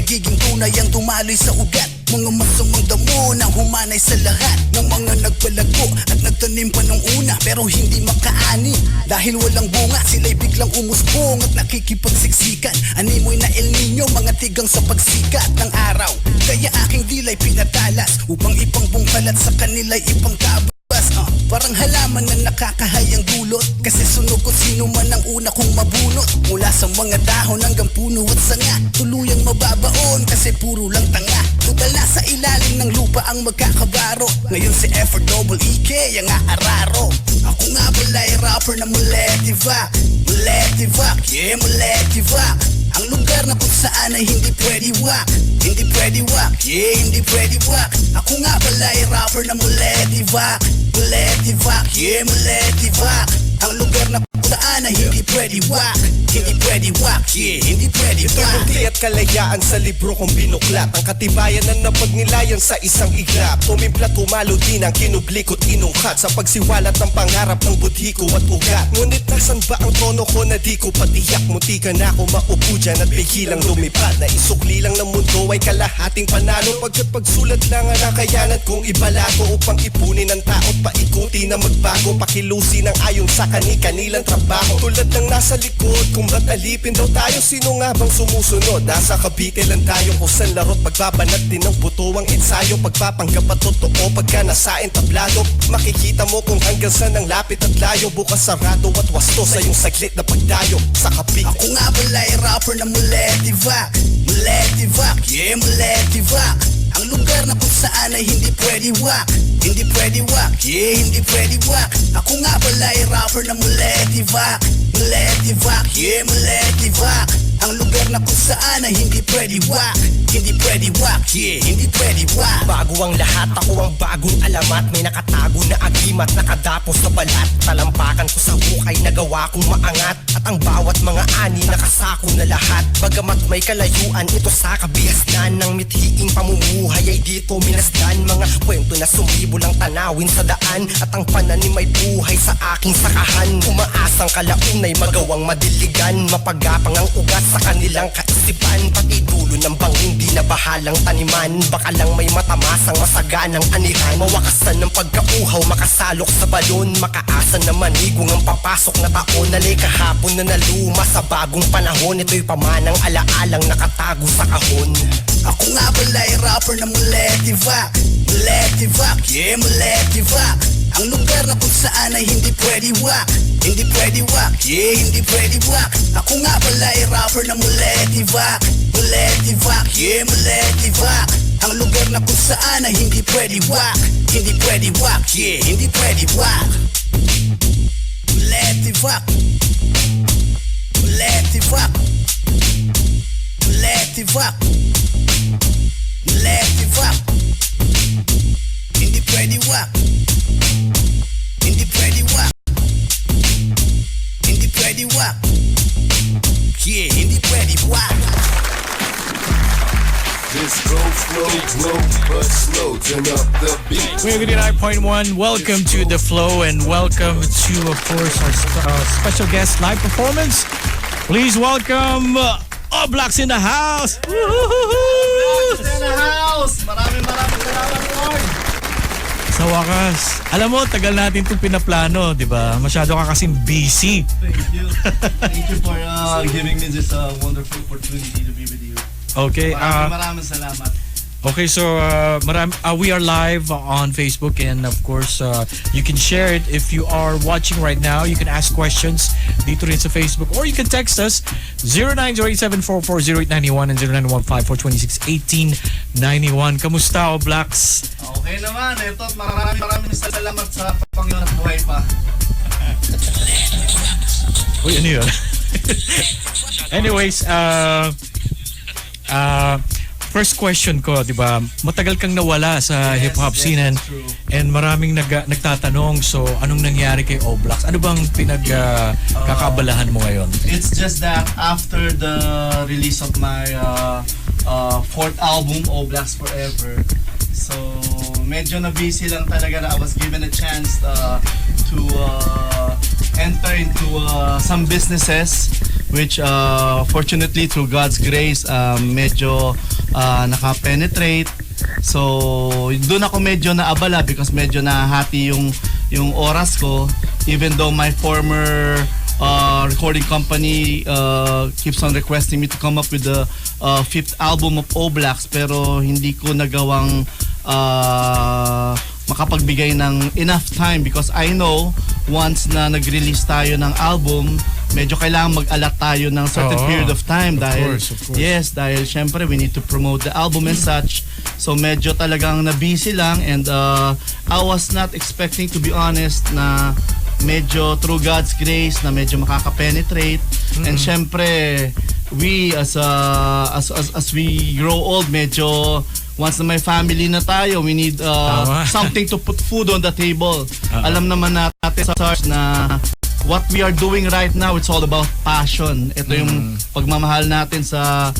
nagiging tunay ang dumaloy sa ugat. Mga masamang damo na humanay sa lahat ng mga nagpalago at nagtanim pa nung una, pero hindi makaani dahil walang bunga. Sila'y biglang umusbong at nakikipagsiksikan. Animoy na El Nino, mga tigang sa pagsikat ng araw. Kaya aking dilay pinatalas upang ipangbungkalat sa kanila'y ipangkabas. Parang halaman na nakakahayang dulot, kasi sunog ko sino man ang una kong mabunot. Mula sa mga dahon hanggang puno at sanga, tuluyang mababaon kasi puro lang tanga. Tudala sa ilalim ng lupa ang magkakabaro. Ngayon si F-double-E-K ang aararo. Ako nga pala ay rapper na muletivac. Muletivac, yeah muletivac. Ang lugar na kung saan ay hindi pwede wak. Hindi pwede wak, yeah hindi pwede wak. Ako nga pala ay rapper na muletivac. Muletivac, yeah muletivac. Ang lugar na kung saan ay hindi pwede wak. Hindi pwede wak, yeah hindi pwede wak. Ito at kalayaan sa libro kong binuklat. Ang katibayan na napagnilayan sa isang iglap. Tumimpla tumalo din ang kinublikot inungkat sa pagsiwalat ng pangarap ng budhi ko at ugat. Ngunit nasan ba ang tono ko na di ko patiyak? Munti ka na ako maupo dyan at bigilang lumipad. Na isukli lang ng mundo ay kalahating panalo. Pagkat pagsulat lang ang nakayanan kong ibalato upang ipunin ang tao't paikuti na magbago. Pakilusin ang ayon sa kani-kanilang trabaho. Tulad ng nasa likod kung ba't alipin daw tayo. Sino nga bang sumusunod? Nasa Cavite lang tayo kung saan laro't pagbabanat din ng buto ang ensayo. Pagpapanggap at totoo pagka nasa entablado. Makikita mo kung hanggang saan ang lapit at layo. Bukas sarado at wasto sa iyong saglit na pagdayo sa Cavite. Ako nga pala ay rapper na muletivac. Muletivac, yeah muletivac. Ang lugar na kung saan ay hindi pwede wak. Hindi pwede wak, yeah hindi pwede wak. Ako nga pala ay rapper na muletivac. Muletivac, yeah muletivac. Ang lugar na kung saan ay hindi pwede wak. Hindi pwede wak, yeah hindi pwede wak. Bago ang lahat, ako ang bagong alamat. May nakatago na agimat, nakadapos sa balat. Talampakan ko sa hukay, nagawa kong maangat. At ang bawat mga ani, nakasako na lahat. Bagamat may kalayuan, ito sa kabihasnan ng mithiing pamumuhay ay dito minasdan. Mga kwento na sumibol ang tanawin sa daan. At ang pananim ay buhay sa aking sakahan. Umaasang kalaunay magawang madiligan. Mapagapang ang ugat sa kanilang kaisipan. Pati dulo ng bangin di na bahalang taniman. Baka lang may matamasang masaganang anihan. Mawakasan ng pagkauhaw, makasalok sa balon. Makaasan na manigong ang papasok na taon. Nalay kahapon na naluma sa bagong panahon. Ito'y pamanang alaalang nakatago sa kahon. Ako nga pala ay rapper na muletivac. Muletivac, yeah muletivac. Ang lugar na kung saan ay hindi pwede wak. Hindi pwede wak, yeah hindi pwede wak. Ako nga pala ay rapper na muletivac. Muletivac, yeah muletivac. Ang lugar na kung saan ay hindi pwede wak. Hindi pwede wak, yeah hindi pwede wak. Muletivac. Muletivac. Muletivac. Muletivac. Hindi pwede wak. Hindi pwede wak. Hindi pwede wak. Yeah, hindi pwede wak. Just go slow, but slow. Turn up the beat. We're 89.1. Welcome to The Flow and welcome to, of course, our special guest live performance. Please welcome OBLAXZ in the house. OBLAXZ in the house. Maraming salamat, Lord. Sa wakas. Alam mo, tagal natin itong pinaplano, di ba? Masyado ka kasing busy. Thank you. Thank you for giving me this wonderful opportunity to be with you. Okay. Maraming salamat. Okay, so we are live on Facebook, and of course, you can share it if you are watching right now. You can ask questions dito rin sa Facebook, or you can text us 0908-744-0891 and 0915-426-1891. Kamusta, OBLAXZ? Okay naman. Ito, maraming salamat sa Panginoon at buhay pa. Uy, ano yun? Anyways, first question ko, di ba? Matagal kang nawala sa hip-hop scene, and maraming nagtatanong, so anong nangyari kay OBLAXZ? Ano bang pinagkakabalahan mo ngayon? It's just that after the release of my fourth album, OBLAXZ Forever, so medyo na-busy lang talaga na I was given a chance to enter into some businesses which fortunately through God's grace medyo naka-penetrate. So, doon ako medyo naabala because medyo nahati yung oras ko, even though my former recording company keeps on requesting me to come up with the fifth album of OBLAXZ, pero hindi ko nagawang makapagbigay ng enough time because I know once na nag-release tayo ng album, medyo kailangan mag-alat tayo ng certain period of time Of dahil course. yes, dahil syempre we need to promote the album and such. So medyo talagang na-busy lang, and I was not expecting, to be honest, na medyo through God's grace na medyo makaka-penetrate. And syempre we as we grow old, medyo once na may family na tayo, we need something to put food on the table. Alam naman natin sa Sarge na what we are doing right now, it's all about passion. Ito yung pagmamahal natin sa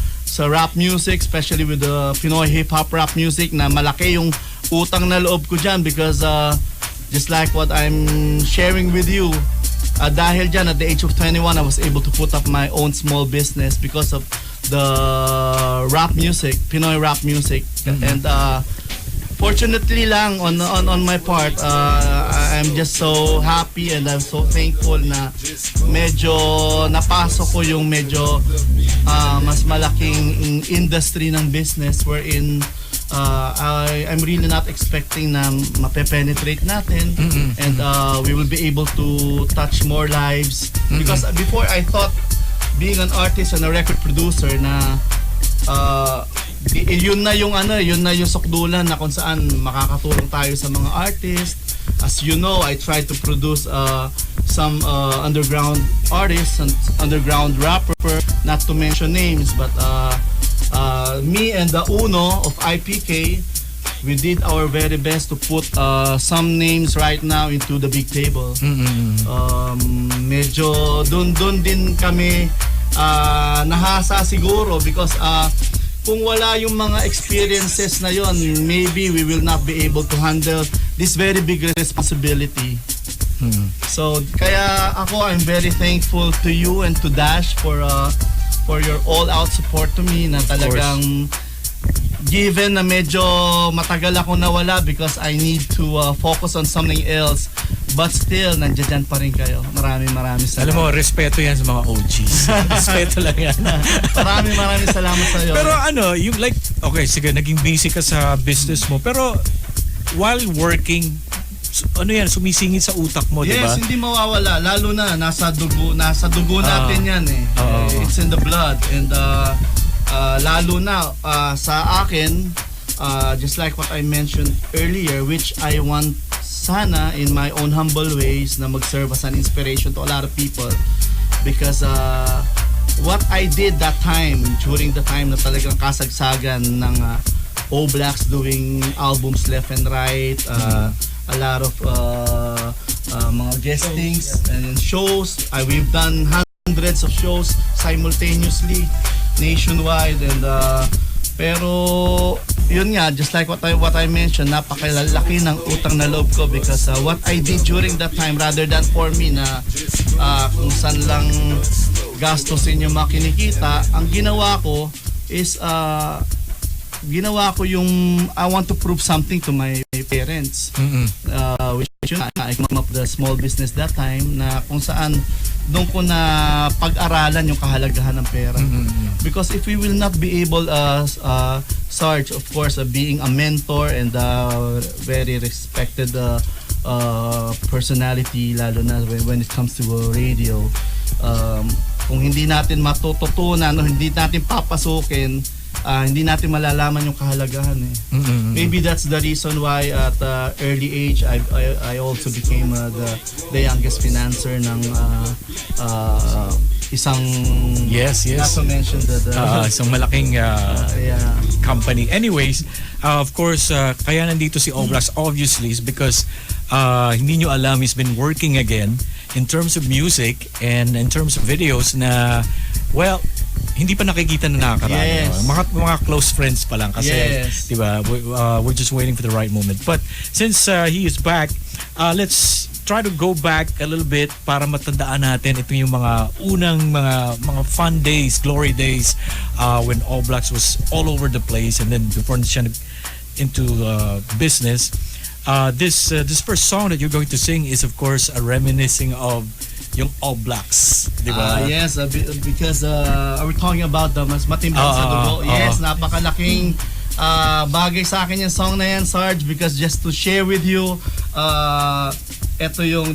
rap music, especially with the Pinoy hip-hop rap music, na malaki yung utang na loob ko dyan because just like what I'm sharing with you, dahil dyan at the age of 21, I was able to put up my own small business because of the rap music, Pinoy rap music. And fortunately lang on my part, I'm just so happy and I'm so thankful na medyo napasok ko yung medyo mas malaking industry ng business wherein I'm really not expecting na mape-penetrate natin, and we will be able to touch more lives because before I thought being an artist and a record producer na yun na yung sukdulan na kung saan makakatulong tayo sa mga artist. As you know, I tried to produce some underground artists and underground rapper, not to mention names, but me and the Uno of IPK, we did our very best to put some names right now into the big table. Medyo dun din kami nahasa siguro because kung wala yung mga experiences na yon, maybe we will not be able to handle this very big responsibility. So kaya ako, I'm very thankful to you and to Dash for your all-out support to me, na talagang given na medyo matagal ako nawala because I need to focus on something else, but still nandiyan pa rin kayo. Maraming salamat. Alam mo, respeto yan sa mga OGs. Respeto lang yan. maraming salamat sa iyo. Pero yung like, okay, sige, naging busy ka sa business mo, pero while working, sumisingit sa utak mo, di ba? Yes, hindi mawawala. Lalo na, nasa dugo natin yan eh. It's in the blood. And lalo na sa akin, just like what I mentioned earlier, which I want sana in my own humble ways na mag-serve as an inspiration to a lot of people, because what I did that time, during the time na talagang kasagsagan ng OBLAXZ doing albums left and right, a lot of mga guestings and shows. We've done hundreds of shows simultaneously nationwide, and pero yun nga, just like what I mentioned, napakalaki ng utang na loob ko because what I did during that time, rather than for me na kung saan lang gastusin yung mga kinikita, ang ginawa ko is yung I want to prove something to my parents. Which yun, I came up with a small business that time na kung saan doon ko na pag-aralan yung kahalagahan ng pera. Because if we will not be able, Sarge, of course, being a mentor and very respected personality, lalo na when it comes to radio, kung hindi natin matututunan, hindi natin papasukin, hindi natin malalaman yung kahalagahan eh. Maybe that's the reason why at early age I also became the youngest financer ng isang not to mention isang malaking company. Anyways, of course, kaya nandito si OBLAXZ obviously is because hindi nyo alam, he's been working again in terms of music and in terms of videos na, well, hindi pa nakikita na nakakarami. Yes. Mga close friends pa lang kasi, yes, diba, we're just waiting for the right moment. But since he is back, let's try to go back a little bit para matandaan natin ito yung mga unang mga fun days, glory days when OBLAXZ was all over the place, and then before siya into business. This first song that you're going to sing is of course a reminiscing of yung OBLAXZ, di ba? Yes, because are we talking about the mas matimbang sa dugo? Yes, napakalaking bagay sa akin yung song na yan, Sarge, because just to share with you,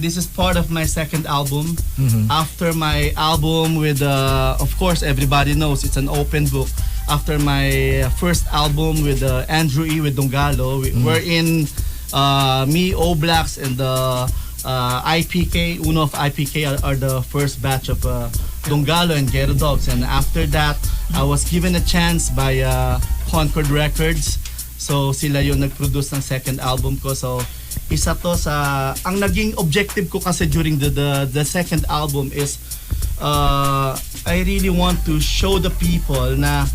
this is part of my second album. After my album with, of course, everybody knows it's an open book. After my first album with Andrew E. with Dongalo, we're in me, OBLAXZ, and the IPK, Uno of IPK are the first batch of Dongalo and Ghetto Dogs. And after that, I was given a chance by Concord Records. So sila yung nag-produce ng second album ko. So isa to sa ang naging objective ko kasi during the second album is I really want to show the people na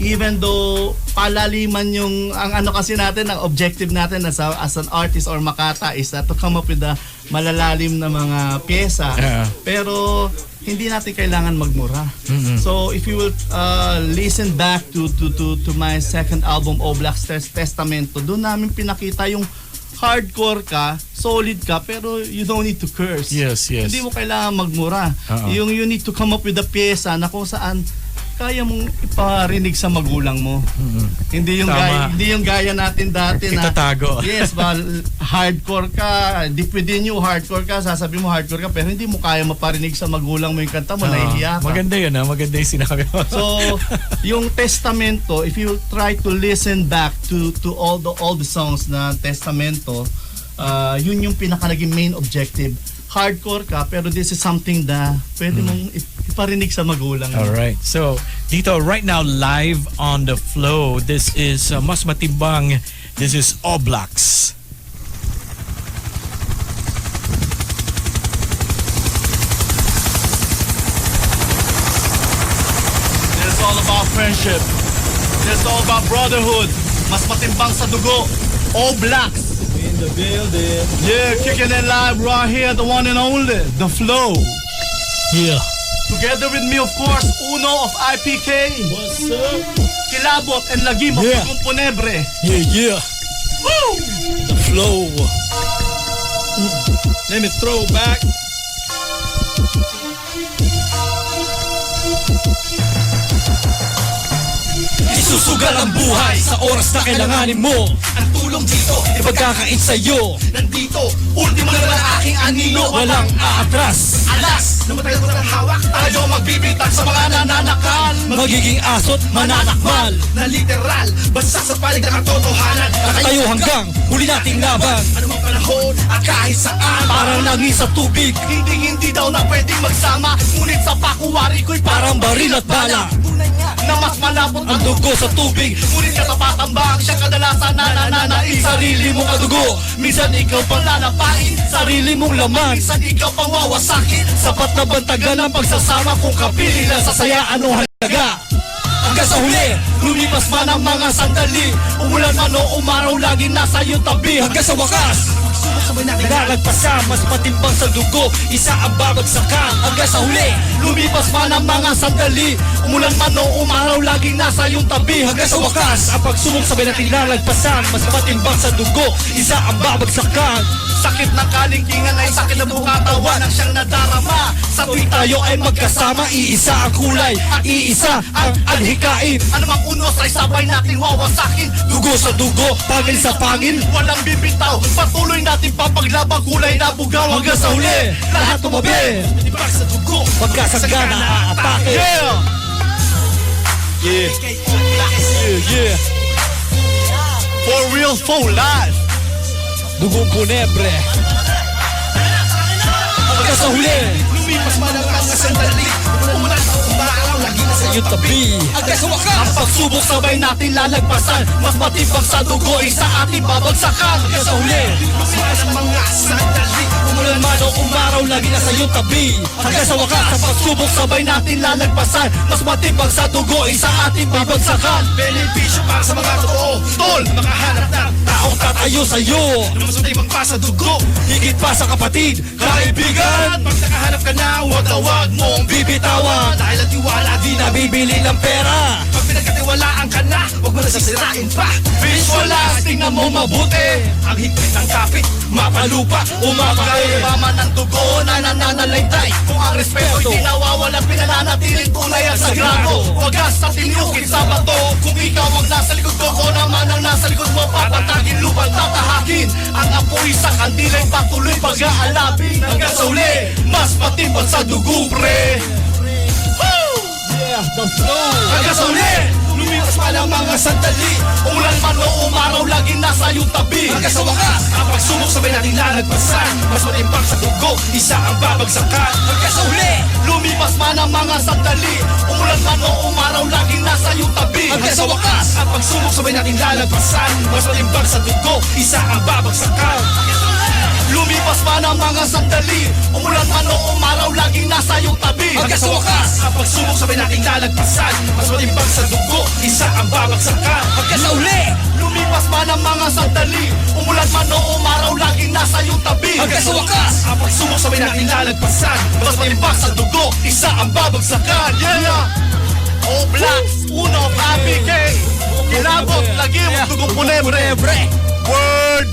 even though palaliman yung ang ano kasi natin, ang objective natin as an artist or makata is to come up with the malalalim na mga pyesa. Pero hindi natin kailangan magmura. So if you will listen back to my second album, OBLAXZ Testamento, doon namin pinakita yung hardcore ka, solid ka, pero you don't need to curse. Yes. Hindi mo kailangan magmura. Yung you need to come up with a pyesa na kung saan kaya mong iparinig sa magulang mo. Hindi yung gaya natin dati na itatago. Yes, hardcore ka, deep within you hardcore ka, sasabihin mo hardcore ka, pero hindi mo kaya maparinig sa magulang mo yung kanta mo, nahihiya ka. Maganda yun, maganda yung sinabi mo. So, yung Testamento, if you try to listen back to all the songs na Testamento, yun yung pinaka naging main objective. Hardcore ka, pero this is something na pwede mong iparinig sa magulang. Alright. So, dito right now live on the flow, this is Mas Matimbang. This is OBLAXZ. It's all about friendship. It's all about brotherhood. Mas matimbang sa dugo. OBLAXZ. In the building. Yeah, kicking it live right here, the one and only, The Flow. Yeah. Together with me, of course, Uno of IPK. What's up? Kilabot and Lagim of Componebre. Yeah. Woo! The flow. Let me throw back. Isusugal ang buhay sa oras na kailanganin mo. Ang tulong dito, Ipagkakait sa'yo. nandito, ultimo na ang aking anino. Walang aatras. Alas, na matagal ko ng hawak, tayo magbibitag sa mga nananakal. Magiging asot, mananakmal. Na literal, basta sa panig ng katotohanan. Tayo hanggang huli nating laban. Anumang panahon at kahit saan. Parang langis sa tubig. Hindi daw na pwedeng magsama. Ngunit sa pakuwari ko'y Parang baril at bala. tunay nga na mas malapot Ang dugo sa tubig. Ngunit katapatan ba ang siyang kadalasan na nananais? Sarili mong kadugo. Minsan ikaw pang lalapain. Sarili mong laman. Minsan ikaw pang wawasakin. Sapat na bantagan ang pagsasama kung kapili na sasayaan o halaga. Hanggang sa huli, lumipas man ang mga sandali. Umulan man o umaraw, lagi nasa iyong tabi. Hanggang sa wakas, Sabay natin nalagpasan, mas matimbang sa dugo, isa ang babagsakan. Hanggang sa huli, lumipas man ang mga sandali. Umulan man o umaraw, laging nasa iyong tabi. Hanggang sa wakas, ang pagsubok sabay natin nalagpasan, mas matimbang sa dugo, isa ang babagsakan. sakit ng kalingkingan ay sakit na bukatawan ang siyang nadarama. Sa tuwing Tayo ay magkasama, iisa ang kulay, iisa ang adhikain. anumang unos ay sabay nating wawasakin. Dugo sa dugo, pangil sa pangil. Walang bibitaw, patuloy natin papaglabang kulay na bugaw. Hanggang sa huli, lahat tumabi. Ibag sa dugo, Pagkasagana aatake. Yeah. For real, for life. Dugong Punebre. Hanggang sa huli, lumipas man ang mga sandali. Umulan, umaraw, lagi na sa iyong tabi. Hanggang sa wakas, Ang pagsubok sabay natin lalagpasan. Mas matibag sa dugo, isa ating babagsakan. hanggang sa huli. Lumipas ang mga sandali, umulan man o umaraw, lagi na sa iyong tabi. Hanggang sa wakas, ang pagsubok sabay natin lalagpasan. Mas matibag sa dugo, isa ating babagsakan. Benepisyo para sa mga totoo, tol, makahanap ng taong tatayo sa'yo. Na mas matibag pa sa dugo, higit pa sa kapatid, kaibigan. Pag nakahanap ka na, wag mong bibitawan. Dahil ang tiwala di nabibili ng pera. Pag pinagkatiwalaan ka na, wag mo na sisirain pa. Visualize, tingnan mo mabuti. Ang higpit ng kapit, mapalupa, umapakay. Mama ng dugo na nananalaytay. Kung ang respeto hindi nawawala, pinananatiling tunay at sagrado. Wagas sa tiniukit sa bato. Kung ikaw ang nasa likod ko, ko naman ang nasa likod mo. Papatagin, lupang tatahakin. Ang apoy sa kandilay, patuloy pag-aalapin. Hanggang sa uli, mas matibag sa dugo, pre. Hanggang sa uli, lumipas pa ng mga sandali. Umulan man o umaraw, laging nasa iyong tabi. Hanggang sa wakas, ang pagsubok sabay nating lalagpasan. Mas matimbang sa dugo, isa ang babagsakan. Hanggang sa huli, Lumipas man ang mga sandali. Umulan man o umaraw, laging nasa iyong tabi. hanggang sa wakas, ang pagsubok sabay nating lalagpasan. Mas matimbang sa dugo, isa ang babagsakan. Lumipas man ang mga sandali. Umulan man o umaraw, laging nasa iyong tabi. Hanggang sa wakas, ang pagsubok sabay nating lalagpasan. Mas matimbang sa dugo, isa ang babagsakan. Hanggang sa huli, Lumipas man ang mga sandali. Umulan man o umaraw, laging nasa iyong tabi. hanggang sa wakas, ang pagsubok sabay nating lalagpasan. Mas matimbang sa dugo, isa ang babagsakan. Yeah! OBLAXZ, Uno, APK. Kilabot, lagi mo dugong punebre. Word!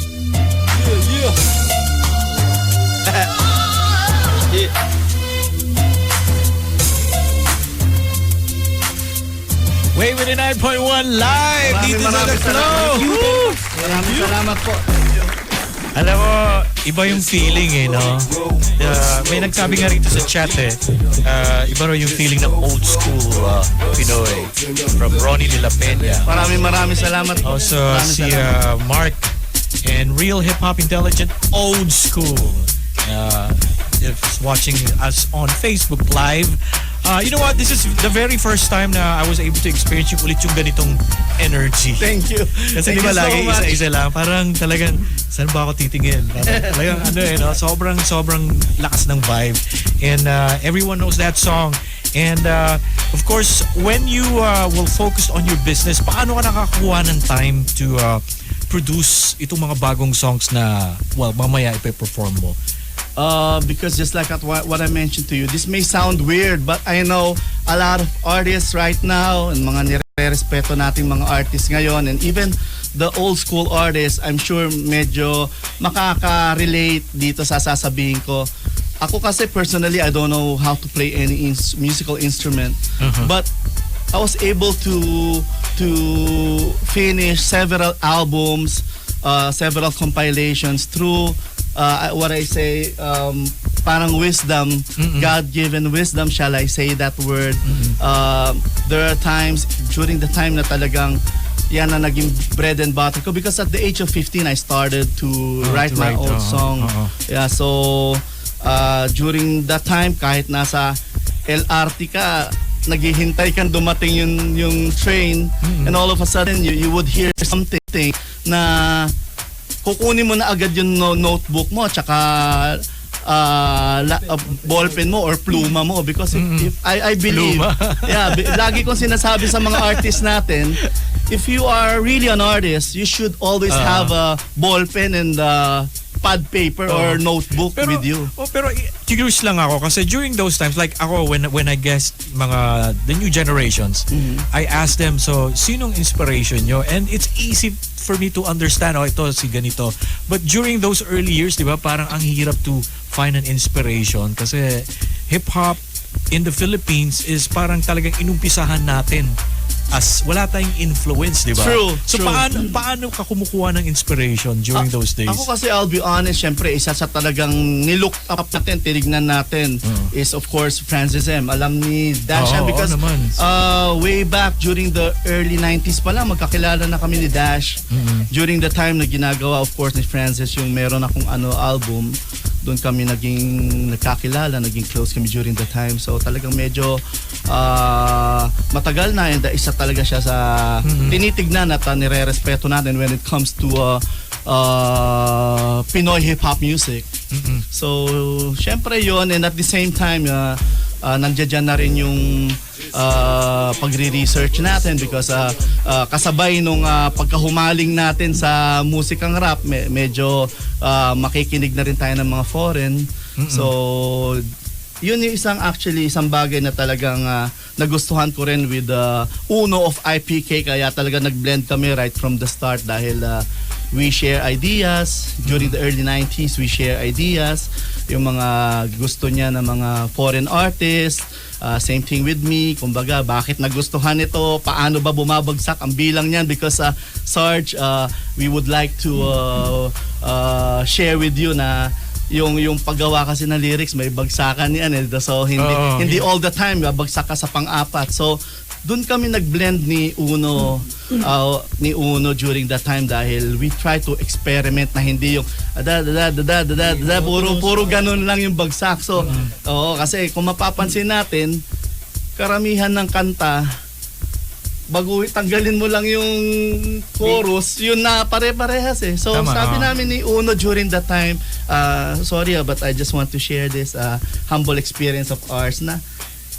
Wave 89.1 live dito sa The Flow. Woo! Maraming salamat po. Alam mo, iba yung feeling eh, no? May nagsabi nga rito sa chat eh, iba raw yung feeling ng old school Pinoy from Ronnie de la Peña. Maraming salamat po. Also, Maraming si salamat. Mark and Real Hip Hop Intelligent Old School. If watching us on Facebook Live. You know what? This is the very first time na I was able to experience yung ulit yung ganitong energy. Thank you. Kasi Thank di ba you so lagi much. isa-isa lang. Parang talagang, saan ba ako titingin? Parang talagang ano eh, no? Sobrang lakas ng vibe. And everyone knows that song. And of course, when you will focus on your business, paano ka nakakuha ng time to produce itong mga bagong songs na, well, mamaya ipe-perform mo? Because just like what I mentioned to you, this may sound weird, but I know a lot of artists right now and mga nire-respeto nating mga artists ngayon, and even the old school artists, I'm sure medyo makaka-relate dito sa sasabihin ko. Ako kasi personally, I don't know how to play any musical instrument, but I was able to finish several albums, several compilations through what I say, parang wisdom, God-given wisdom, shall I say that word. There are times during the time na talagang yan na naging bread and butter ko, because at the age of 15 I started to write my own song. Yeah, so during that time, kahit nasa LRT ka, naghihintay kang dumating yung train, and all of a sudden you would hear something na kukunin mo na agad yung notebook mo tsaka ballpen mo or pluma mo, because if I believe lagi kong sinasabi sa mga artists natin, if you are really an artist, you should always have a ballpen and pad paper or notebook with you. Pero curious lang ako kasi during those times, like ako when I guessed mga the new generations, I asked them, so sinong inspiration nyo? And it's easy for me to understand, ito si ganito. But during those early years, di ba, parang ang hirap to find an inspiration kasi hip-hop in the Philippines is parang talagang inumpisahan natin as wala tayong influence, di ba? True. So true. paano ka kumukuha ng inspiration during those days? Ako kasi, I'll be honest, syempre isa sa talagang nilook up natin, tinignan natin is of course Francis M. Alam ni Dash yan, because naman. way back during the early 90s pa lang, magkakilala na kami ni Dash. During the time na ginagawa of course ni Francis yung meron akong album. doon kami nagkakilala, naging close kami during the time. So talagang medyo matagal na, and isa talaga siya sa tinitignan at nire-respeto natin when it comes to Pinoy hip-hop music. So syempre yon, and at the same time nandiyan na rin yung pagre-research natin because kasabay nung pagkahumaling natin sa musikang rap, medyo makikinig na rin tayo ng mga foreign. So yun yung isang bagay na talagang nagustuhan ko rin with Uno of IPK, kaya talaga nag-blend kami right from the start dahil we share ideas. During the early 90s, we share ideas. Yung mga gusto niya ng mga foreign artists, same thing with me. Kumbaga, bakit nagustuhan ito? Paano ba bumabagsak ang bilang niyan? Because Sarge, we would like to share with you na yung paggawa kasi ng lyrics may bagsakan yan eh. So hindi all the time bagsak ka sa pang-apat. So doon kami nag-blend ni Uno during that time dahil we try to experiment na hindi yung puro ganun lang yung bagsak. So kasi kung mapapansin natin, karamihan ng kanta bago tanggalin mo lang yung chorus, yun na pare-parehas eh. So sabi namin ni Uno during that time, sorry but I just want to share this humble experience of ours na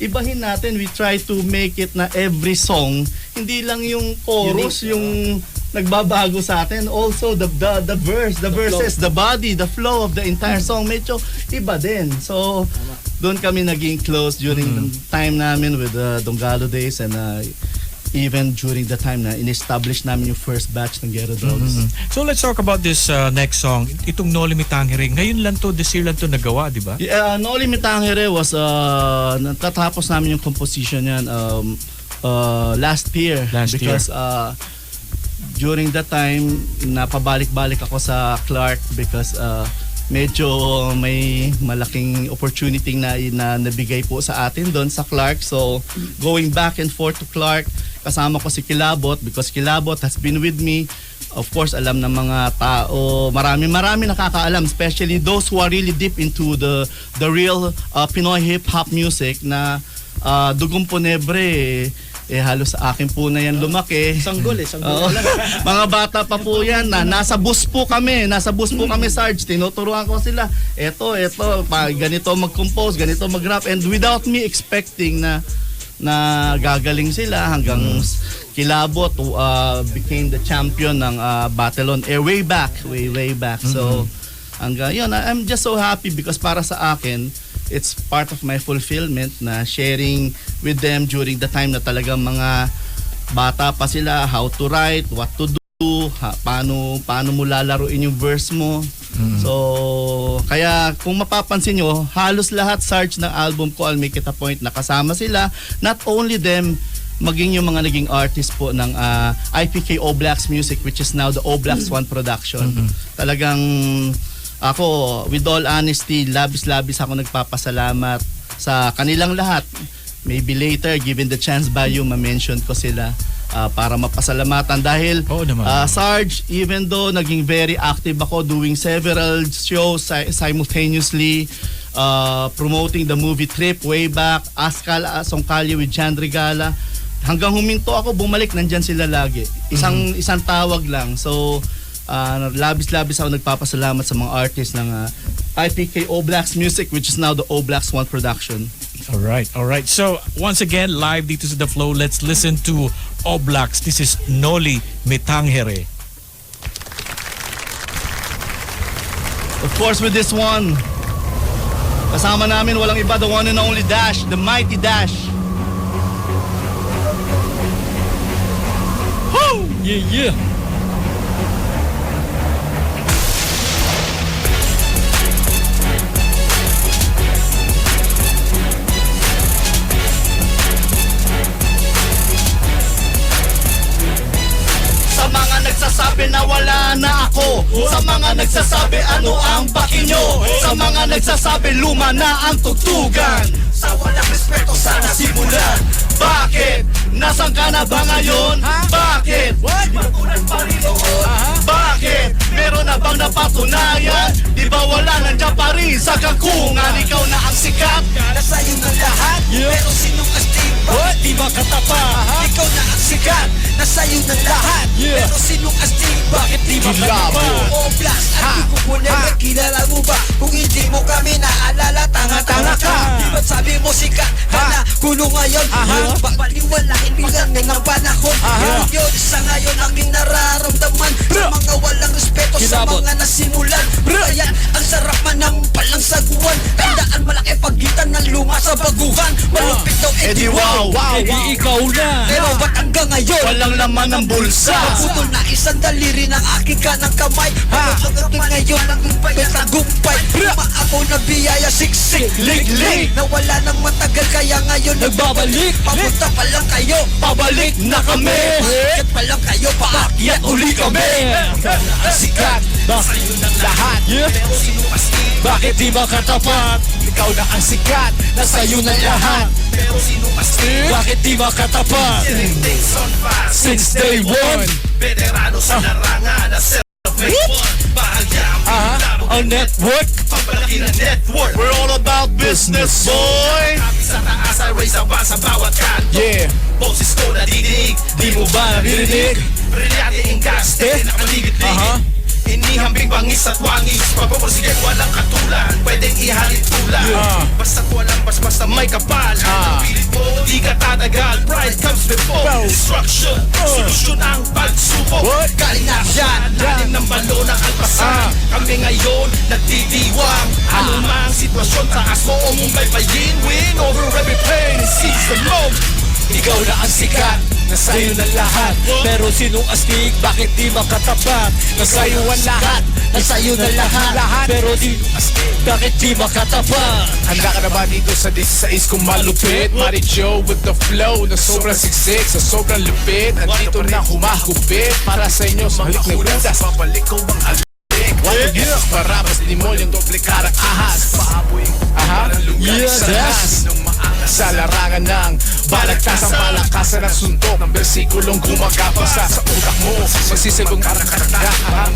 ibahin natin. We try to make it na every song, hindi lang yung chorus yung nagbabago sa atin. Also the verses, the body, the flow of the entire song, medyo iba din. So doon kami naging close during the time namin with Donggalo days, and even during the time na in-establish namin yung first batch ng Ghetto Dogs. So let's talk about this next song. Itong No Limitangere. Ngayon lang to, this year lang to nagawa, di ba? Yeah, No Limitangere was natatapos namin yung composition yan last year. Because during that time napabalik-balik ako sa Clark because medyo may malaking opportunity na nabigay po sa atin doon sa Clark. So going back and forth to Clark, kasama ko si Kilabot because Kilabot has been with me. Of course, alam ng mga tao, marami nakakaalam, especially those who are really deep into the real Pinoy hip-hop music na Dugong Ponebre halos sa akin po na yan lumaki. Sanggol lang. Mga bata pa po yan na nasa bus po kami, Sarge. Tinuturuan ko sila. Eto, ganito mag-compose, ganito mag-rap, and without me expecting na gagaling sila hanggang Kilabot became the champion ng Battle on Air way back. So hanggang yun, I'm just so happy because para sa akin it's part of my fulfillment na sharing with them during the time na talagang mga bata pa sila, how to write, what to do, paano mo lalaruin yung verse mo. So kaya kung mapapansin nyo, halos lahat Sarge ng album ko, I'll Make It a Point, nakasama sila. Not only them, maging yung mga naging artist po ng IPK OBLAXZ Music, which is now the OBLAXZ 1 production. Talagang ako, with all honesty, labis-labis ako nagpapasalamat sa kanilang lahat. Maybe later, given the chance by you, ma-mention ko sila para mapasalamatan dahil Sarge, even though naging very active ako doing several shows simultaneously, promoting the movie Trip way back, Askal Songkalye with Jan Regala, hanggang huminto ako, bumalik, nandyan sila lagi. Isang tawag lang. So labis-labis ako nagpapasalamat sa mga artists ng IPK OBLAXZ Music, which is now the OBLAXZ 1 production. All right. So once again, live dito sa The Flow, let's listen to OBLAXZ. This is No Limitangere. Of course, with this one, kasama namin walang iba, the one and only Dash, the mighty Dash. Woo! Yeah. Nagsasabi na wala na ako, sa mga nagsasabi ano ang baki nyo, sa mga nagsasabi luma na ang tugtugan, sa walang respeto sana simulan. Bakit? Nasaan ka na ba ngayon? Bakit? Magulan pa rin noon? Bakit? Meron na bang napatunayan? Di ba wala, nandiyan pa rin sa kangkungan. Ikaw na ang sikat, Nasa'yo na lahat, pero sinong astig ba? Di ba katapat? Ikaw na ang sikat, nasa'yo na lahat, pero sinong astig? Bakit di ba katapat? OBLAXZ, at di ko po never kilala mo ba? Kung hindi mo kami naalala, tanga-tanga ka. Di ba't sabi mo sikat ka na kuno ngayon? Babaliwalain bilang ng panahon. Yun sa ngayon aking nararamdaman sa mga walang respeto sa mga nasimulan. Kaya ang sarap manampal ng saguan. Tandaan malaki pagitan ng luma sa baguhan. Malupit daw edi wow, Edi ikaw na. pero ba't hanggang ngayon walang laman ng bulsa. naputol na isang daliri ng aking kanang kamay. Pero hanggang ngayon ang may tagumpay. Maapaw na biyaya, siksik, lig-lig. Nawala ng matagal kaya ngayon nagbabalik. Papunta pa lang kayo, Pabalik na kami. paakyat pa lang kayo, paakyat uli kami. Ang sikat, sa'yo ng lahat. Pero sino astig? Bakit di ba katapat? Ikaw na ang sikat, nasa'yo na lahat. Pero sino astig? Bakit di ba katapat? Things on fire Since day one. Veterano sa larangan na self-made. Bahagya ang pinaglaban. Ang network. Papalaki ng network. We're all about business, boy. Kami sa taas ay raise ang sa bawat kanto. Yeah. Boses ko nadidinig, di mo ba naririnig? Brilyante ang gaste, nakaligid-ligid. Inihambing bangis at wangis, pagpaporsigan walang katulan. Pwedeng ihalit tulang, basta't walang basbas na may kapal. Ang pilit mo, di ka tatagal. Pride comes before destruction. Solusyon ang pagsubok. Galing na yan, lalim ng balo ng alpasan. Kami ngayon, nagdidiwang. Anumang sitwasyon, taas mo o mong baybayin. Win over every pain, seize the moment. Ikaw na ang sikat, nasa'yo na lahat. Pero sinong astig, bakit di makatapat? Nasa'yo ang lahat, nasa'yo na lahat. Pero di astig, bakit di makatapat? Handa ka na ba dito sa 16 kung malupit? Mari Joe with the flow na sobrang siksik sa sobrang lupit. Andito na humahupit para sa inyo sa halik na budas. Babalik ko ang alik. Walang giras para mas demolyong doble karang ahas. Paaboy parang lugar sa nas. Sa larangan ng balagtas ang palakasan ng suntok ng bersikulong gumagapang sa utak mo. Magsisilbong karang-karang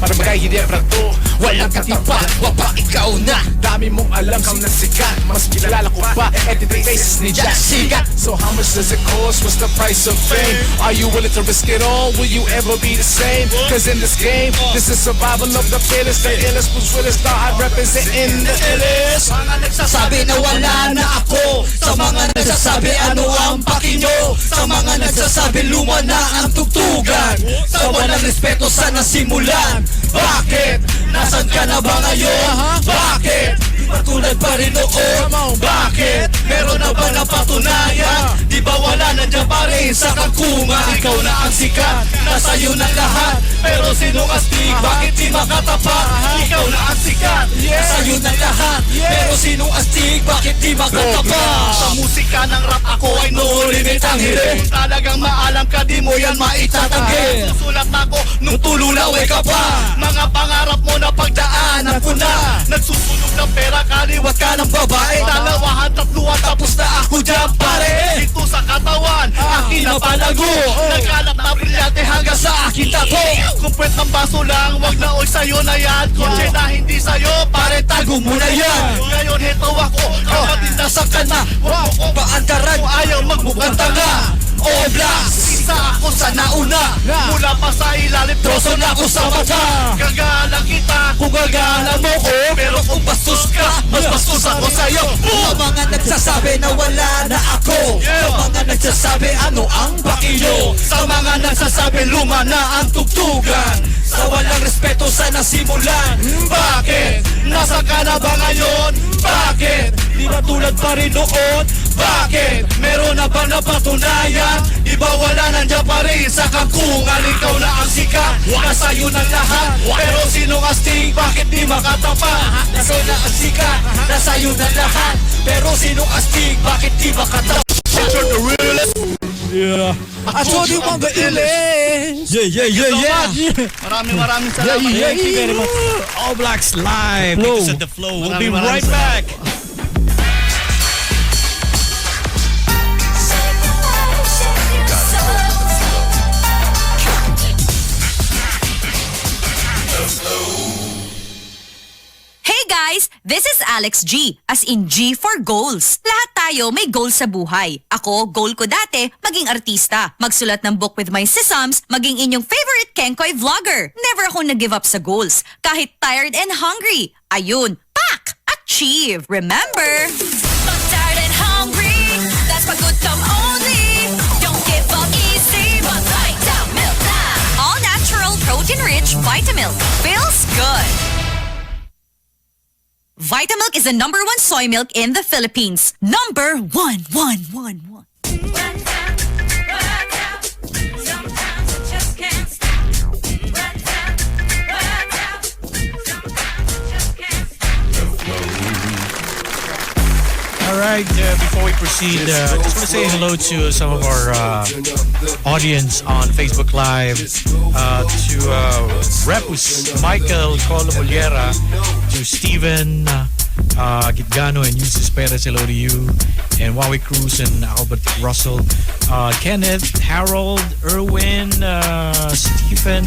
para magay hindi ang prato. Walang katipat, wapa ikaw na. Dami mong alam, ikaw na sikat. Mas kilala ko pa, entity faces ni Jack Sikat. So how much does it cost? What's the price of fame? Are you willing to risk it all? Will you ever be the same? Cause in this game, this is survival of the fittest. The illest, who's realest, star I represent in the illest. Mga nagsasabi na wala na ako, sa mga nagsasabi ano ang paki nyo, sa mga nagsasabi luma na ang tugtugan, sa walang respeto sa nasimulan. Bakit? Nasaan ka na ba ngayon? Bakit? Di ba tulad pa rin noon? Bakit? Meron na ba napatunayan? Di ba wala nandiyan pa rin sa kangkungan? Ikaw na ang sikat, nasa'yo na lahat. Pero sinong astig? Bakit di makatapat? Ikaw na ang sikat, nasa'yo na lahat. Pero sinong astig? Bakit di makatapat? Sa musika ng rap ako ay no limit ang hirit. Kung talagang maalam ka di mo yan maitatanggi. Susulat ako nung tululaw ka pa. Mga pangarap mo na pagdaanan ko na. Nagsusunog ng pera kaliwat ka ng babae. Dalawahan, tatluhan, tapos na ako dyan pare. Dito sa katawan, akin na palago. Nagkalat na brilyante hanggang sa akin tato. Kung pwet ng baso lang, wag na oy sa'yo na yan. Kotse na hindi sa'yo, pare tago mo na yan. Ngayon heto ako, kapatid na sa kana. Huwag mo ko paandaran kung ayaw magmukhang tanga. OBLAXZ, isa ako sa nauna. Mula pa sa ilalim, troso na ako sa mata. Gagala kita kung gagala mo ko. Pero kung bastos ka, mas bastos ako sa'yo. Sa mga nagsasabi na wala na ako, sa mga nagsasabi ano ang baki nyo, Sa mga nagsasabi luma na ang tugtugan. sa walang respeto sa nasimulan. Bakit? Nasa ka na ba ngayon? Bakit? Di ba tulad pa rin noon? Bakit? Meron na ba napatunayan? Di ba wala nandiyan pa rin sa kangkungan? Ikaw na ang sikat, nasa'yo na lahat. Pero sinong astig? Bakit di makatapat? Nasa'yo na ang sikat, nasa'yo na lahat. Pero sinong astig? Bakit di makatapat? I told you I'm the illest. Maraming salamat. Thank you very much. OBLAXZ live. Because of the flow. We'll be right back. Hey guys! This is Alex G, as in G for goals. Lahat tayo may goals sa buhay. Ako, goal ko dati, maging artista. Magsulat ng book with my sisams, maging inyong favorite Kenkoy vlogger. Never ako nag-give up sa goals. Kahit tired and hungry. Ayun, pak! Achieve! Remember? Pag tired and hungry, that's paggutom only. Don't give up easy, but Vitamilk na! All natural, protein-rich Vitamilk. Feels good. Vitamilk is the number 1 soy milk in the Philippines. Number 1. All right, before we proceed, just want to say hello to some of our audience on Facebook Live, to Repus, Michael Colomoliera, to Steven Gitgano and Yusis Perez, hello to you, and Wawi Cruz and Albert Russell, Kenneth, Harold, Erwin, Stephen,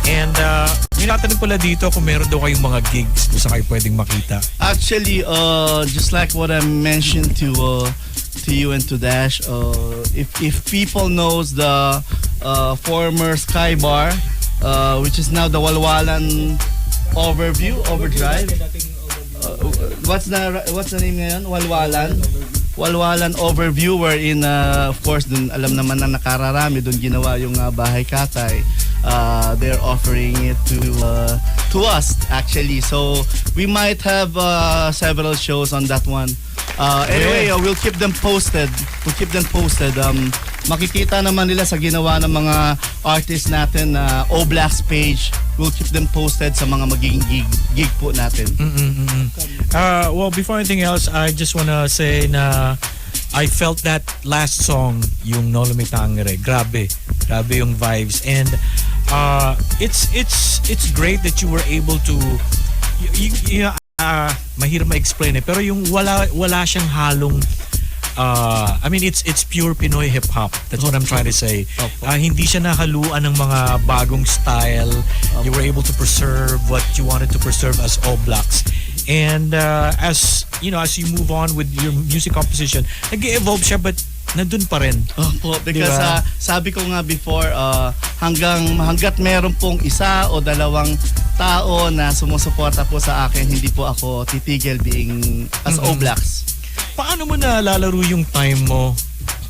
and may natanong pala dito kung meron daw kayong mga gigs kung saan kayo pwedeng makita. Actually, just like what I mentioned to you and to Dash, if people knows the former Sky Bar, which is now the Walwalan Overdrive. What's the name ngayon? Walwalan Overview, wherein of course dun alam naman na nakararami dun ginawa yung Bahay Katay. They're offering it to us actually, so we might have several shows on that one. Anyway, we'll keep them posted. Makikita naman nila sa ginawa ng mga artists natin na OBLAXZ page. We'll keep them posted sa mga magiging gig po natin. Well, before anything else, I just wanna say na I felt that last song, yung No Lumitangere. Grabe yung vibes, and it's great that you were able to mahirap ma-explain pero yung wala siyang halong I mean it's pure Pinoy hip hop. That's what I'm trying to say. Hindi siya nahaluan ng mga bagong style. You were able to preserve what you wanted to preserve as OBLAXZ. And as you know, as you move on with your music composition, nag-evolve siya but nandun pa rin. Because diba? Sabi ko nga before, hanggat meron pong isa o dalawang tao na sumusuporta po sa akin, hindi po ako titigil being as OBLAXZ. Paano mo nalalaro yung time mo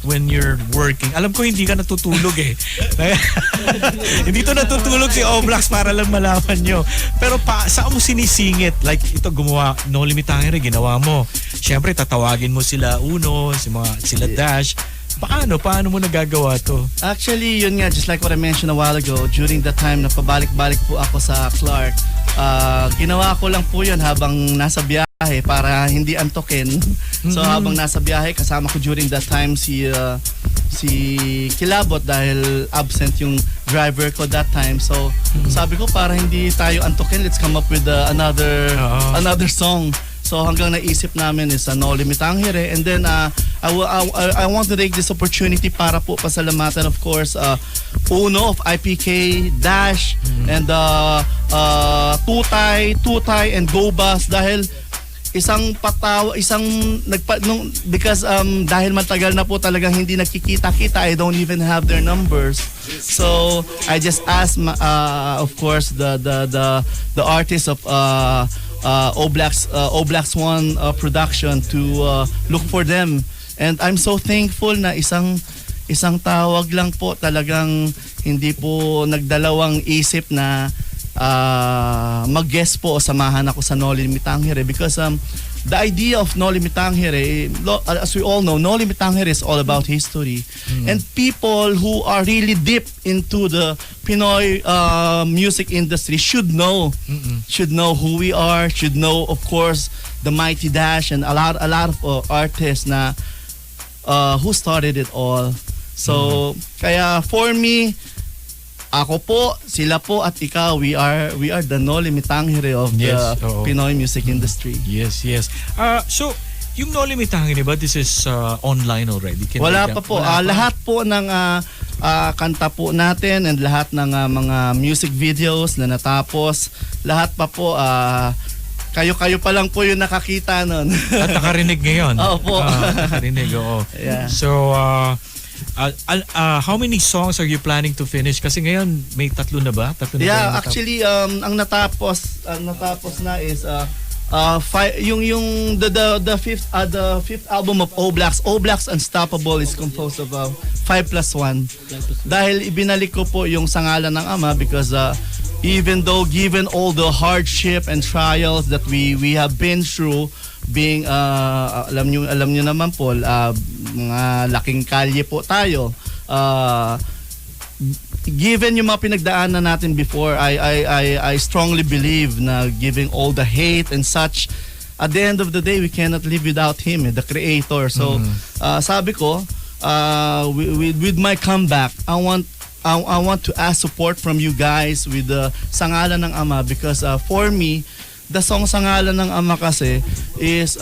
when you're working? Alam ko hindi ka natutulog eh. Hindi to natutulog si OBLAXZ para lang malaman nyo. Pero saan mo sinisingit? Like ito gumawa, No Limitangere, ginawa mo. Siyempre tatawagin mo sila Uno, sila Dash. Paano mo nagagawa to? Actually, yun nga, just like what I mentioned a while ago, during the time na pabalik-balik po ako sa Clark, ginawa ko lang po yun habang nasa biyahe para hindi antokin. So habang nasa biyahe, kasama ko during that time si Kilabot dahil absent yung driver ko that time. So sabi ko para hindi tayo antokin, let's come up with another song. So hanggang naisip namin is No Limitangere, and then I want to take this opportunity para po pasalamatan of course Uno of IPK, Dash, and Tutay and Gobas dahil because dahil matagal na po talagang hindi nakikita-kita, I don't even have their numbers. So I just asked of course the artist of OBLAXZ One production to look for them, and I'm so thankful na isang tawag lang po, talagang hindi po nagdalawang isip na mag-guest po o samahan ako sa No Limitangere, because the idea of No Limitangere, as we all know, No Limitangere is all about history, and people who are really deep into the Pinoy music industry should know who we are, should know of course the mighty Dash and a lot of artists na who started it all. So kaya for me, ako po, sila po at ikaw, we are the No Limitangere of the Pinoy music industry. Yes. So yung No Limitangere ba, this is online already? Wala pa po. Lahat po ng kanta po natin and lahat ng mga music videos na natapos, lahat pa po kayo pa lang po yung nakakita nun. At nakarinig ngayon. Opo. Nakarinig, oo. Yeah. So, how many songs are you planning to finish? Kasi ngayon, may 3 na ba? 3 na ba Yeah, yung actually ang natapos na is the fifth album of OBLAXZ. OBLAXZ Unstoppable is composed of 5+1. Dahil ibinalik ko po yung Sangalan ng Ama because even though given all the hardship and trials that we have been through, being alam niyo naman po, mga laking kalye po tayo, given yung mga pinagdaanan natin before, I strongly believe na giving all the hate and such, at the end of the day we cannot live without him, the creator. So sabi ko, with my comeback, I want to ask support from you guys with the Sangalan ng Ama because for me, the song Sangalan ng Ama kasi is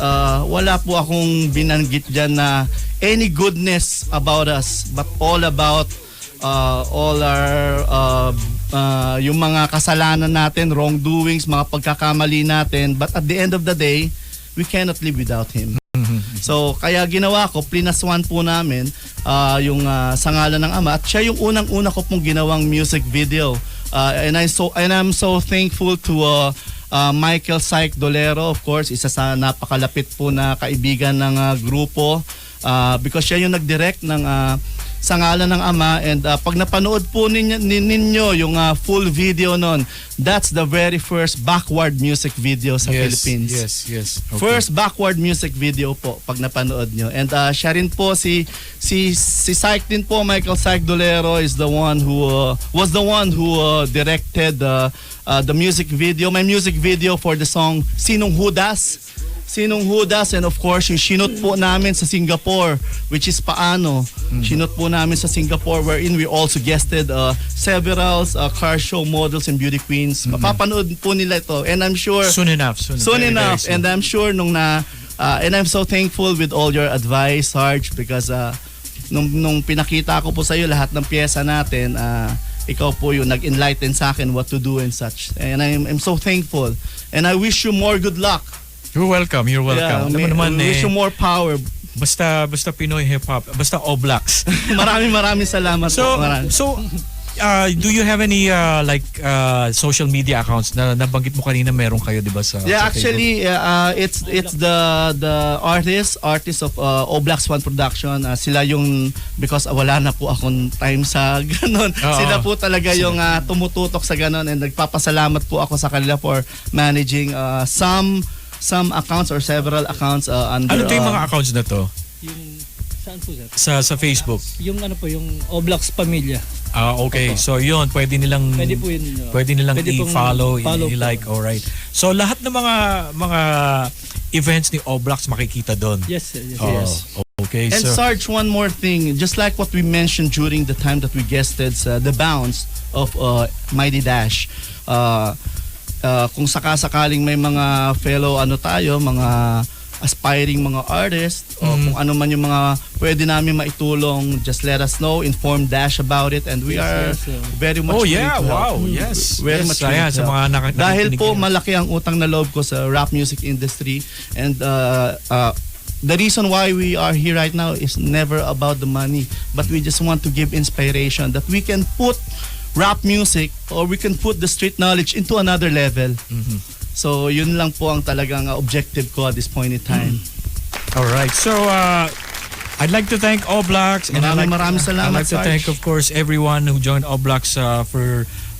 wala po akong binanggit dyan na any goodness about us, but all about all our yung mga kasalanan natin, wrongdoings, mga pagkakamali natin, but at the end of the day, we cannot live without him. So kaya ginawa ko, +1 po namin yung Sangalan ng Ama, at siya yung unang-una ko pong ginawang music video. And I'm so thankful to Michael Syke Dolero, of course, isa sa napakalapit po na kaibigan ng grupo, because siya yung nag-direct ng Sangalan ng Ama, and pag napanood po ninyo yung full video nun, that's the very first backward music video sa Philippines. Yes. Okay. First backward music video po pag napanood nyo. And siya rin po, si Syke din po, Michael Syke Dolero is the one who was the one who directed the music video, my music video for the song Sinong Hudas, and of course yung sinot po namin sa Singapore, which is Paano. Sinot po namin sa Singapore, wherein we also guested several car show models and beauty queens. Mapapanood po nila ito, and I'm sure Soon enough. Very soon. And I'm sure and I'm so thankful with all your advice, Sarge, because nung pinakita ko po sa iyo lahat ng pyesa natin, ikaw po yung nag-enlighten sa akin what to do and such. And I'm so thankful. And I wish you more good luck. You're welcome. Yeah, Alam mo naman, I wish you more power. basta Pinoy hip-hop, basta OBLAXZ. Maraming salamat po. Marami. So, do you have any social media accounts na nabanggit mo kanina meron kayo, di ba? Yeah, actually, it's the artist of OBLAXZ Production. Sila yung, because wala na po akong time sa ganun. Sila po talaga yung tumututok sa ganun, and nagpapasalamat po ako sa kanila for managing some accounts or several accounts under. Ano to yung mga accounts na to? Yung saan po sir? Sa Facebook? Yung yung OBLAXZ FAMILIA. Okay. So yun, pwede nilang po yun. pwede nilang Pwede pong i-follow, follow po. i-like, alright. So lahat ng mga events ni OBLAXZ makikita doon. Yes sir. Yes. Oh, Yes. Okay, And so Sarge, one more thing, just like what we mentioned during the time that we guested the bounce of Mighty Dash. Kung sakasakaling may mga fellow mga aspiring mga artists, o kung ano man yung mga pwede namin maitulong, just let us know, inform Dash about it, and we are very much willing to help. Yes. Very much willing to sa help. mga Dahil po nakikinig. malaki ang utang na loob ko sa rap music industry, and the reason why we are here right now is never about the money, but we just want to give inspiration that we can put rap music, or we can put the street knowledge into another level. So yun lang po ang talagang objective ko at this point in time. Alright. So I'd like to thank OBLAXZ, and Maraming salamat, I'd like to Sarge. thank, of course, everyone who joined OBLAXZ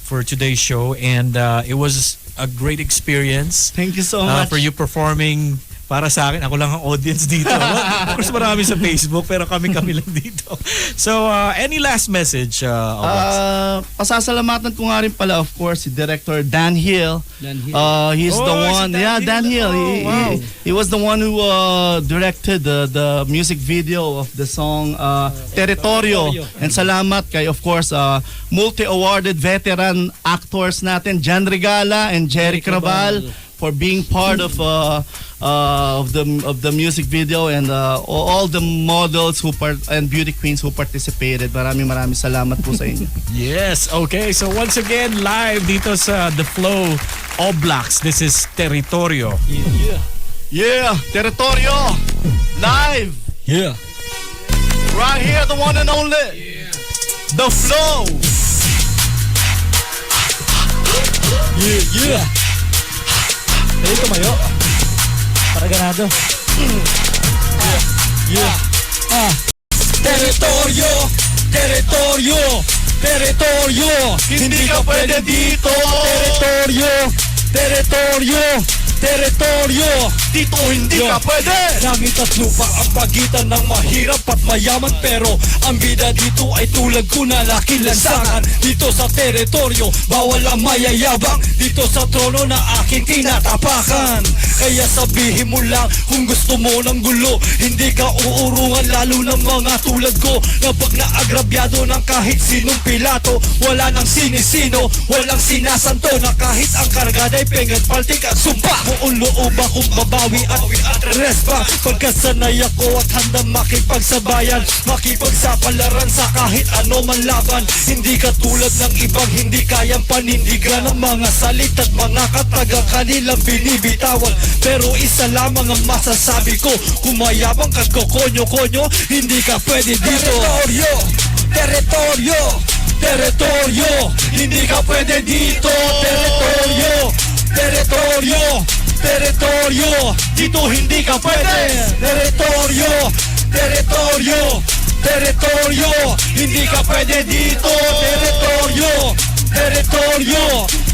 for today's show, and it was a great experience. Thank you so much. For you performing. Para sa akin, ako lang ang audience dito. Of course, marami sa Facebook, pero kami lang dito. So, any last message, OBLAXZ? Pasasalamatan ko nga rin pala, of course, si Director Dan Hill. He's the one. Dan Hill. He was the one who directed the music video of the song Territorio. And salamat kay, of course, multi-awarded veteran actors natin, Jan Regala and Jerry Crabal. for being part of the music video, and all the models and beauty queens who participated. Maraming salamat po sa inyo. Yes, okay. So once again, live dito sa The Flow OBLAXZ. This is Territorio. Yeah, Territorio live. Yeah. Right here, the one and only. The Flow. Yeah. Dito tumayo. Para ganado. Yeah. Territorio, territorio, territorio. Hindi ka pwede dito. Territorio, territorio, territorio. Dito hindi ka pwede. Langit at lupa ang pagitan ng mahirap at mayaman, pero ang bida dito ay tulad ko na laki lansangan. Dito sa teritoryo, bawal ang mayayabang. Dito sa trono na aking tinatapakan. Kaya sabihin mo lang kung gusto mo ng gulo. Hindi ka uurungan lalo ng mga tulad ko, na pag naagrabyado ng kahit sinong pilato. Wala nang sinisino, walang sinasanto, na kahit ang kargada ay pengat paltik at sumpa. Buong loob akong babawi at respa, pagkasanay ako at handa makipagsabayan, makipagsapalaran sa kahit ano man laban. Hindi katulad ng ibang hindi kayang panindigan ng mga salit at mga katagang kanilang binibitawan. Pero isa lamang ang masasabi ko, kung mayabang ka't kokonyo-konyo, hindi ka pwede dito. Territorio, territorio, territorio. Hindi ka pwede dito. Territorio, territorio, territorio. Dito hindi ka pwede. Territorio, territorio, territorio. Hindi ka pwede dito. Territorio, territorio,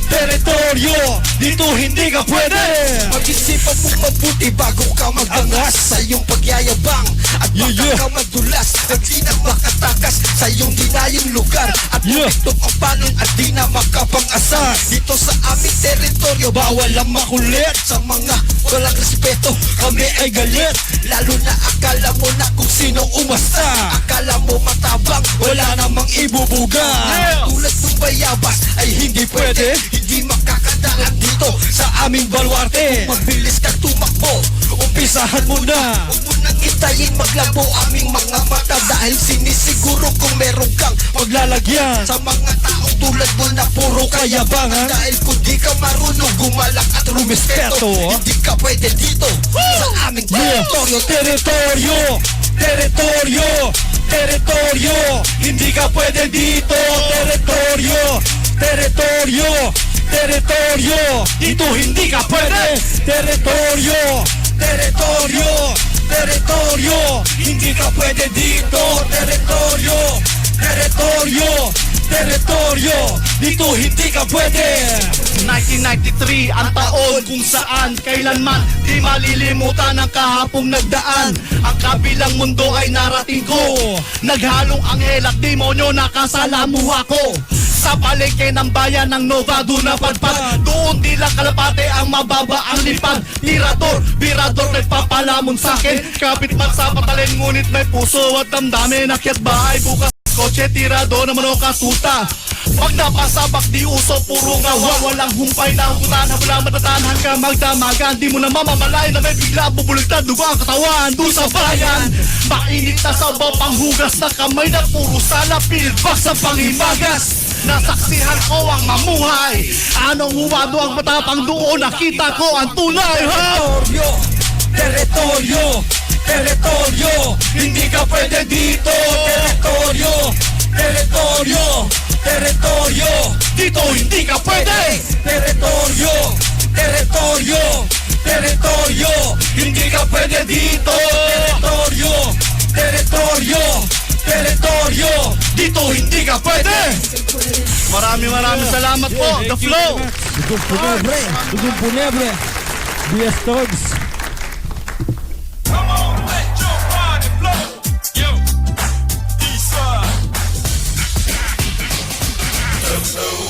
territorio. Dito hindi ka pwede. Pag-isipan mo mabuti bago ka mag-angas sa iyong pagyayabang, at baka ka madulas at di na makatakas sa iyong dinayong lugar, at tumiktok ang palon at di na makapang-asar. Dito sa aming teritoryo, bawal ang makulit. Sa mga walang respeto, kami ay galit. Lalo na akala mo na kung sino umasta. Akala mo matabang, wala namang ibubuga. Tulad ng bayabas ay hindi pwede, hindi makakadaan dito sa aming balwarte. Kung mabilis ka tumakbo, umpisahan mo na. Huwag mo nang itayin maglabo aming mga mata, dahil sinisiguro kung meron kang maglalagyan sa mga taong tulad mo na puro kayabangan. Dahil kung di ka marunong gumalak at rumispeto, hindi ka pwede dito sa aming teritoryo. Teritoryo, teritoryo, teritoryo. Hindi ka pwede dito. Teritoryo, teritoryo, teritoryo. Dito hindi ka pwede. Teritoryo, teritoryo, teritoryo. Hindi ka pwede dito. Teritoryo, teritoryo, teritoryo. Dito hindi ka pwede. 1993 ang taon kung saan kailanman di malilimutan ang kahapong nagdaan. Ang kabilang mundo ay narating ko, naghalong anghel at demonyo, nakasalamuha ko sa palengke ng bayan ng Novado na padpad. Doon di lang kalapate ang mababa ang lipad. Tirador, birador, nagpapalamon sa'kin. Kapit man sa patalin, ngunit may puso at damdamin. Akyat bahay, bukas kotse, tirado naman o kasuta. Pag napasabak di uso, puro ngawa, walang humpay na hukutan. Wala matatahan ka magdamagan, di mo na mamamalay na may bigla bubuligtad dugo ang katawan doon sa bayan. Mainit na sabaw, panghugas na kamay na puro sala, pilbak sa pangimagas. Nasaksihan ko ang mamuhay, anong humado ang matapang doon, nakita ko ang tunay. Territorio, territorio, territorio. Hindi ka pwede dito. Territorio, territorio, territorio. Dito hindi ka pwede. Territorio, territorio, territorio. Hindi ka pwede dito. Territorio, territorio, territorio. Dito hindi ka pwede. Maraming salamat po, The Flow. Dugong punebre. BS Dogs. Come on, let your body flow. Yo, Eastside. The Flow.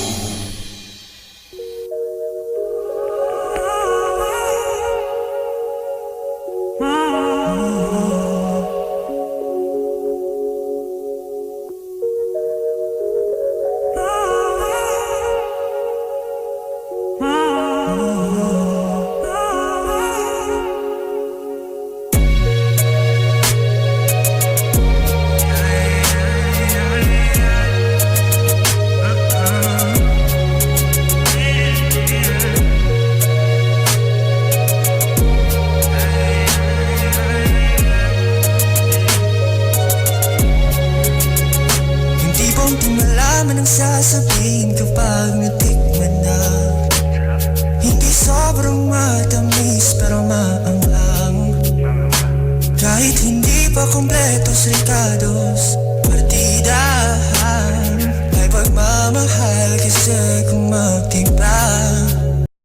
ang sasabihin kapag natikman na. Hindi sobrang matamis pero maanghang. Kahit hindi pa kompletos Ricardo's partidahan, ay pagmamahal kasi kung magtimpla.